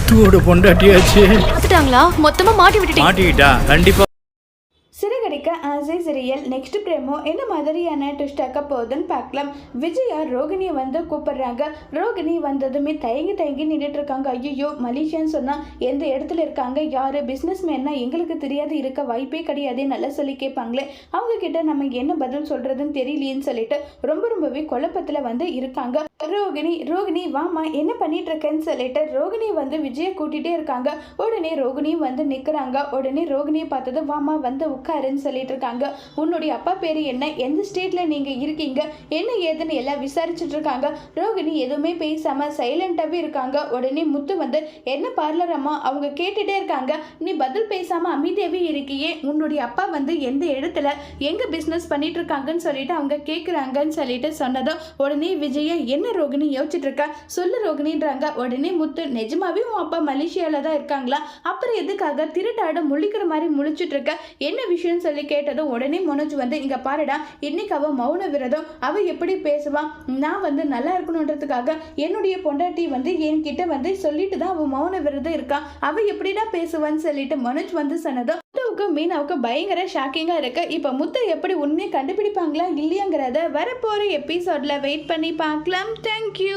முத்துவோட பொண்டாட்டியாச்சு. பார்த்துட்டாங்களா? மொத்தமா மாட்டிக்கிட்டா கண்டிப்பா. சிறகடிக்க ஆசை சிரியல் நெக்ஸ்ட் பிரேமோ என்ன மாதிரியான ட்விஸ்டாக்க போகுதுன்னு பார்க்கலாம். விஜயா ரோகிணியை வந்து கூப்பிடுறாங்க. ரோகிணி வந்ததுமே தயங்கி நின்றுட்டு இருக்காங்க. ஐயோ மலேசியான்னு சொன்னால் எந்த இடத்துல இருக்காங்க, யார் பிஸ்னஸ் மேன்னா எங்களுக்கு தெரியாது, இருக்க வாய்ப்பே கிடையாது, நல்லா சொல்லி கேட்பாங்களே, அவங்க கிட்ட நம்ம என்ன பதில் சொல்கிறதுன்னு தெரியலையேன்னு சொல்லிட்டு ரொம்பவே குழப்பத்தில் வந்து இருக்காங்க. ரோகிணி வாமா என்ன பண்ணிட்டு இருக்கேன்னு சொல்லிட்டு ரோகிணி வந்து விஜயை கூட்டிகிட்டே இருக்காங்க. உடனே ரோகிணி வந்து நிற்கிறாங்க. உடனே ரோகிணியை பார்த்தது வாமா வந்து உட்காருன்னு சொல்லிட்டு இருக்காங்க. உன்னுடைய அப்பா பேர் என்ன, எந்த ஸ்டேட்டில் நீங்கள் இருக்கீங்க, என்ன ஏதுன்னு எல்லாம் விசாரிச்சுட்டு இருக்காங்க. ரோகிணி எதுவுமே பேசாமல் சைலண்டாகவே இருக்காங்க. உடனே முத்து வந்து என்ன பார்லர் அம்மா அவங்க கேட்டுகிட்டே இருக்காங்க, நீ பதில் பேசாமல் அமைதியாகவே இருக்கியே, உன்னுடைய அப்பா வந்து எந்த இடத்துல எங்கே பிஸ்னஸ் பண்ணிட்டு இருக்காங்கன்னு சொல்லிட்டு அவங்க கேட்குறாங்கன்னு சொல்லிட்டு சொன்னதும் உடனே விஜயை என்ன ரோகிணி யோசிச்சுட்டு இருக்கா, சொல்லு ரோகிணின்றாங்க. உடனே முத்து நிஜமாவே உன் அப்பா மலேசியாவில் தான் இருக்காங்களா, அப்புறம் எதுக்காக திருட்டாட முழிக்கிற மாதிரி முழிச்சிட்டு இருக்க, என்ன விஷயம் சொல்லி கேட்டதும் உடனே மனோஜ் வந்து இங்க பாருடா, இன்னைக்கு அவ மௌன விரதம், அவ எப்படி பேசுவான், நான் வந்து நல்லா இருக்கணுன்றதுக்காக என்னுடைய பொண்டாட்டி வந்து என்கிட்ட வந்து சொல்லிட்டு தான் அவ மௌன விரதம் இருக்கா, அவ எப்படிடா பேசுவான்னு சொல்லிட்டு மனோஜ் வந்து சொன்னதும் மீனாவுக்கு பயங்கர ஷாக்கிங்கா இருக்கு. இப்ப முத்தை எப்படி உண்மையை கண்டுபிடிப்பாங்களா இல்லையாங்கிறத வரப்போற எபிசோட்ல வெயிட் பண்ணி பார்க்கலாம். தேங்க்யூ.